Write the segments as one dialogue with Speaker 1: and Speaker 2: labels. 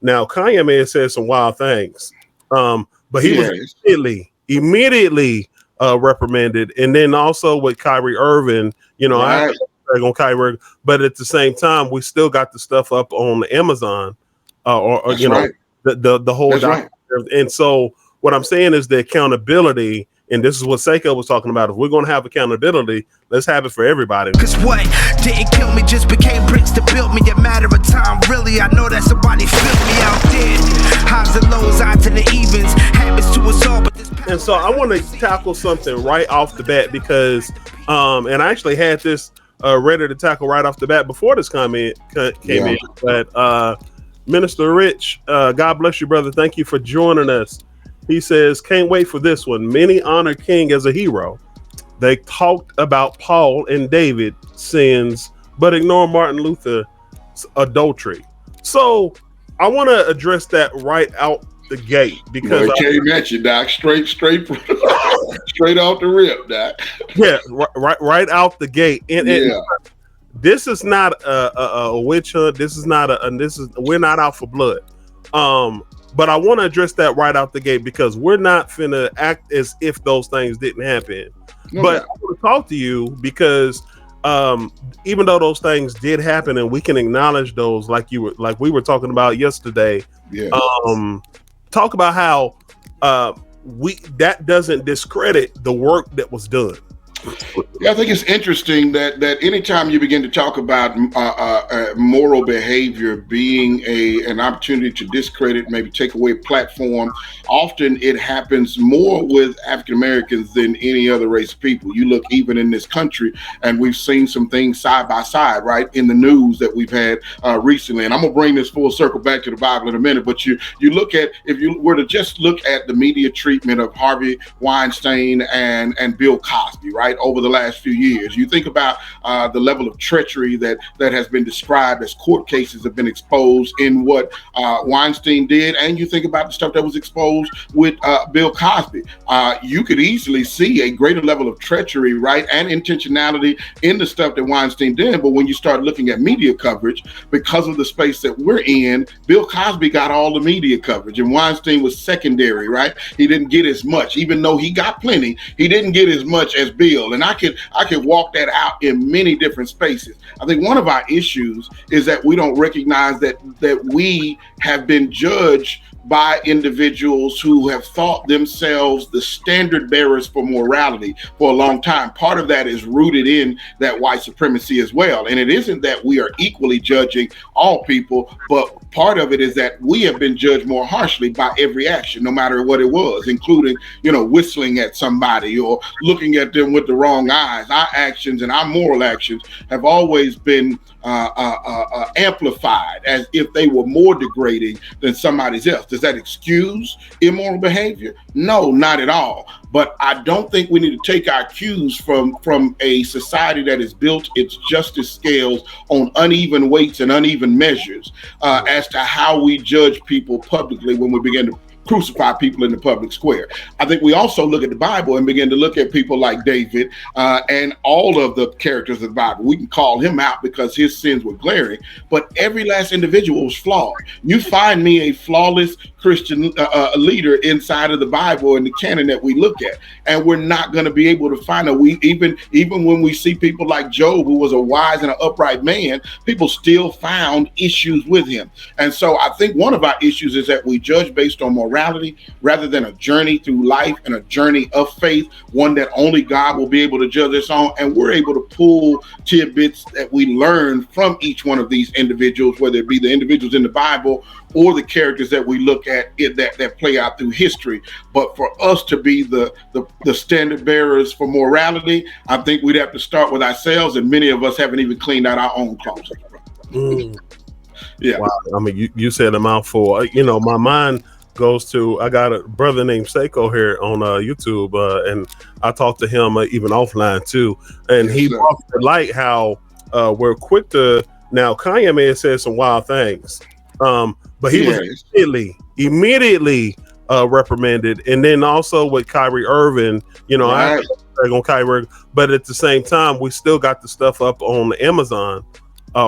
Speaker 1: Now Kanye may have said some wild things, but he was
Speaker 2: Yes.
Speaker 1: immediately reprimanded, and then also with Kyrie Irving, I
Speaker 2: Right.
Speaker 1: on Kyrie, but at the same time, we still got the stuff up on Amazon, or
Speaker 2: That's right.
Speaker 1: the whole
Speaker 2: That's right.
Speaker 1: documentary. And so what I'm saying is the accountability, and this is what Seiko was talking about. If we're going to have accountability, let's have it for everybody.
Speaker 3: Cause what didn't kill me just became bricks to build me. A matter of time, really. I know that somebody feel me out there. Highs and lows, out to the evens. Happens to us all, but this.
Speaker 1: And so I want to tackle something right off the bat because, and I actually had this ready to tackle right off the bat before this comment came in. But Minister Rich, God bless you, brother. Thank you for joining us. He says, can't wait for this one. Many honor King as a hero. They talked about Paul and David sins, but ignore Martin Luther's adultery. So I want to address that right out the gate because
Speaker 2: I came at you, Doc. Straight straight off the rip, Doc.
Speaker 1: Yeah, right out the gate. And this is not a witch hunt. This is not we're not out for blood. But I want to address that right out the gate because we're not finna act as if those things didn't happen. No, but I want to talk to you because even though those things did happen and we can acknowledge those, like we were talking about yesterday. Yeah. Talk about how that doesn't discredit the work that was done.
Speaker 2: Yeah, I think it's interesting that anytime you begin to talk about moral behavior being an opportunity to discredit, maybe take away a platform, often it happens more with African Americans than any other race of people. You look even in this country, and we've seen some things side by side, right, in the news that we've had recently. And I'm gonna bring this full circle back to the Bible in a minute. But you look at, if you were to just look at the media treatment of Harvey Weinstein and Bill Cosby, right, over the last few years. You think about the level of treachery that has been described as court cases have been exposed in what Weinstein did, and you think about the stuff that was exposed with Bill Cosby. You could easily see a greater level of treachery, right, and intentionality in the stuff that Weinstein did. But when you start looking at media coverage, because of the space that we're in, Bill Cosby got all the media coverage, and Weinstein was secondary, right? He didn't get as much, even though he got plenty. He didn't get as much as Bill. And I could walk that out in many different spaces. I think one of our issues is that we don't recognize that we have been judged by individuals who have thought themselves the standard bearers for morality for a long time. Part of that is rooted in that white supremacy as well. And it isn't that we are equally judging all people, but part of it is that we have been judged more harshly by every action, no matter what it was, including, whistling at somebody or looking at them with the wrong eyes. Our actions and our moral actions have always been amplified as if they were more degrading than somebody's else. Does that excuse immoral behavior? No, not at all. But I don't think we need to take our cues from a society that has built its justice scales on uneven weights and uneven measures as to how we judge people publicly when we begin to crucify people in the public square. I think we also look at the Bible and begin to look at people like David and all of the characters of the Bible. We can call him out because his sins were glaring, but every last individual was flawed. You find me a flawless Christian leader inside of the Bible and the canon that we look at, and we're not going to be able to find even when we see people like Job, who was a wise and an upright man, people still found issues with him. And so I think one of our issues is that we judge based on morality rather than a journey through life and a journey of faith, one that only God will be able to judge us on. And we're able to pull tidbits that we learn from each one of these individuals, whether it be the individuals in the Bible or the characters that we look at that play out through history. But for us to be the standard bearers for morality, I think we'd have to start with ourselves, and many of us haven't even cleaned out our own closet. Yeah.
Speaker 1: Wow. I mean, you said a mouthful. My mind goes to, I got a brother named Seiko here on YouTube, and I talked to him even offline too, and he brought to light how we're quick to, now Kanye may have said some wild things, but he was immediately reprimanded, and then also with Kyrie Irving, I on Kyrie, but at the same time we still got the stuff up on Amazon, the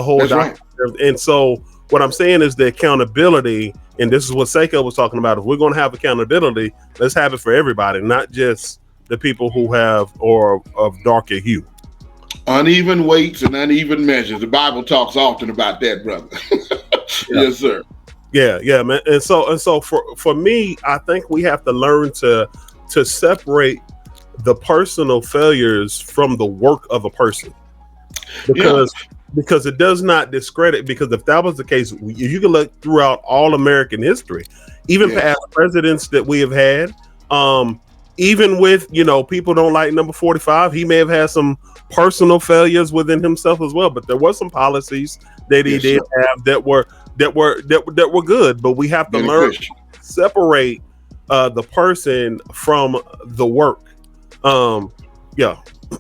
Speaker 1: whole documentary. And so what I'm saying is the accountability, and this is what Seiko was talking about. If we're going to have accountability, let's have it for everybody, not just the people who have or of darker hue.
Speaker 2: Uneven weights and uneven measures. The Bible talks often about that, brother. Yes, sir.
Speaker 1: Yeah, man. And so for me, I think we have to learn to separate the personal failures from the work of a person, because it does not discredit. Because if that was the case, you can look throughout all American history, even past presidents that we have had. Even with, people don't like number 45. He may have had some personal failures within himself as well, but there were some policies that he did have that were good. But we have to learn to separate the person from the work. And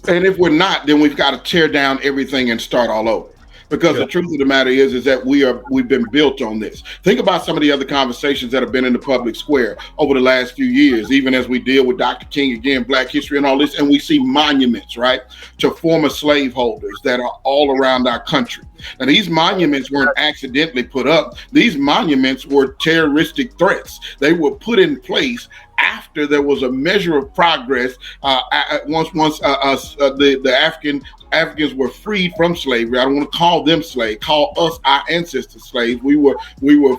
Speaker 2: if we're not, then we've got to tear down everything and start all over. Because the truth of the matter is that we've been built on this. Think about some of the other conversations that have been in the public square over the last few years, even as we deal with Dr. King again, Black history and all this, and we see monuments, right, to former slaveholders that are all around our country. Now, these monuments weren't accidentally put up. These monuments were terroristic threats. They were put in place after there was a measure of progress. Once the Africans were freed from slavery. I don't want to call them slaves. Call us, our ancestors, slaves. We were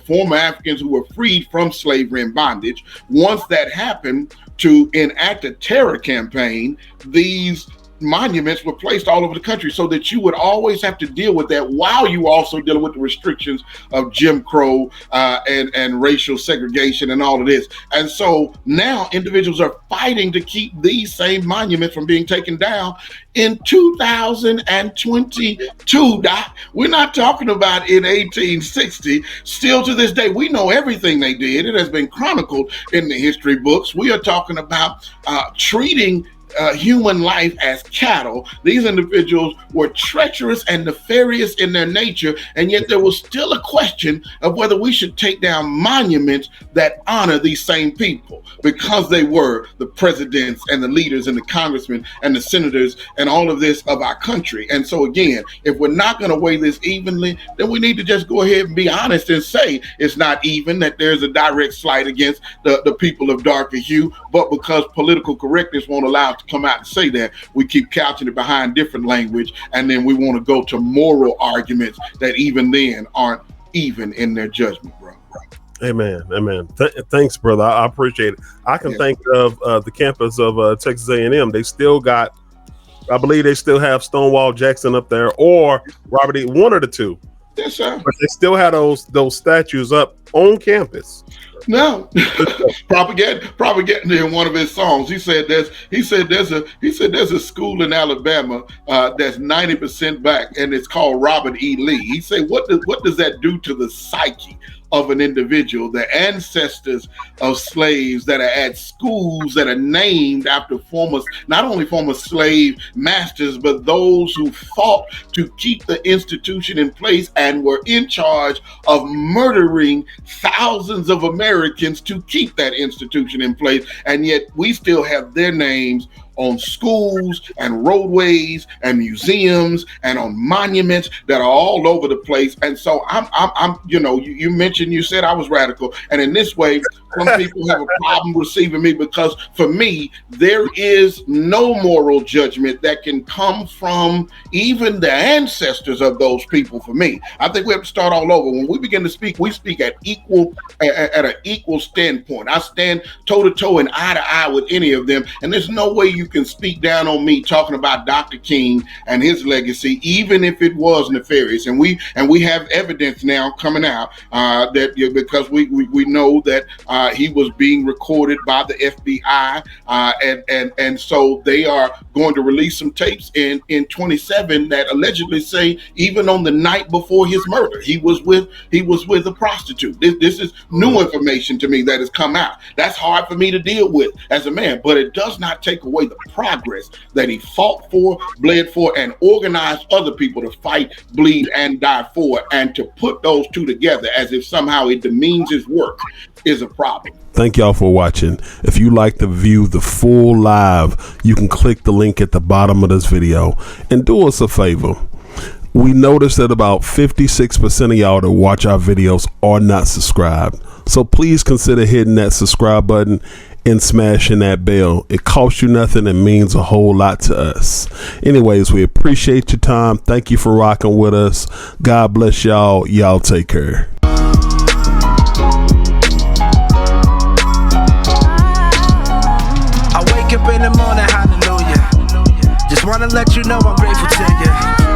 Speaker 2: former Africans who were freed from slavery and bondage. Once that happened, to enact a terror campaign, these monuments were placed all over the country so that you would always have to deal with that while you also dealing with the restrictions of Jim Crow and racial segregation and all of this. And so now individuals are fighting to keep these same monuments from being taken down in 2022. Doc. We're not talking about in 1860. Still to this day, we know everything they did. It has been chronicled in the history books. We are talking about treating human life as cattle. These individuals were treacherous and nefarious in their nature, and yet there was still a question of whether we should take down monuments that honor these same people, because they were the presidents and the leaders and the congressmen and the senators and all of this of our country. And so again, if we're not going to weigh this evenly, then we need to just go ahead and be honest and say it's not even, that there's a direct slight against the people of darker hue, but because political correctness won't allow to come out and say that, we keep couching it behind different language, and then we want to go to moral arguments that even then aren't even in their judgment, bro.
Speaker 1: Amen. Thanks, brother. I appreciate it. I can think of the campus of Texas A&M. They still got, I believe they still have Stonewall Jackson up there, or Robert E. One of the two.
Speaker 2: Yes, sir.
Speaker 1: But they still had those statues up on campus.
Speaker 2: No, propaganda in one of his songs. He said there's a school in Alabama that's 90% black, and it's called Robert E. Lee. He said, what does that do to the psyche of an individual, the ancestors of slaves that are at schools that are named after not only former slave masters, but those who fought to keep the institution in place and were in charge of murdering thousands of Americans to keep that institution in place. And yet we still have their names on schools and roadways and museums and on monuments that are all over the place. And so I'm you said I was radical, and in this way some people have a problem receiving me, because for me there is no moral judgment that can come from even the ancestors of those people. For me, I think we have to start all over. When we begin to speak, we speak at an equal standpoint. I stand toe to toe and eye to eye with any of them, and there's no way you can speak down on me talking about Dr. King and his legacy, even if it was nefarious. And we have evidence now coming out that because we know that he was being recorded by the FBI, and so they are going to release some tapes in 27 that allegedly say even on the night before his murder he was with a prostitute. This is new information to me that has come out. That's hard for me to deal with as a man, but it does not take away the progress that he fought for, bled for, and organized other people to fight, bleed, and die for. And to put those two together as if somehow it demeans his work is a problem.
Speaker 1: Thank y'all for watching. If you like to view the full live, you can click the link at the bottom of this video and do us a favor. we noticed that about 56% of y'all that watch our videos are not subscribed. So please consider hitting that subscribe button and smashing that bell. It costs you nothing and means a whole lot to us. Anyways, we appreciate your time. Thank you for rocking with us. God bless y'all. Y'all take care.
Speaker 3: I wake up in the morning, hallelujah. Just wanna let you know I'm grateful to you.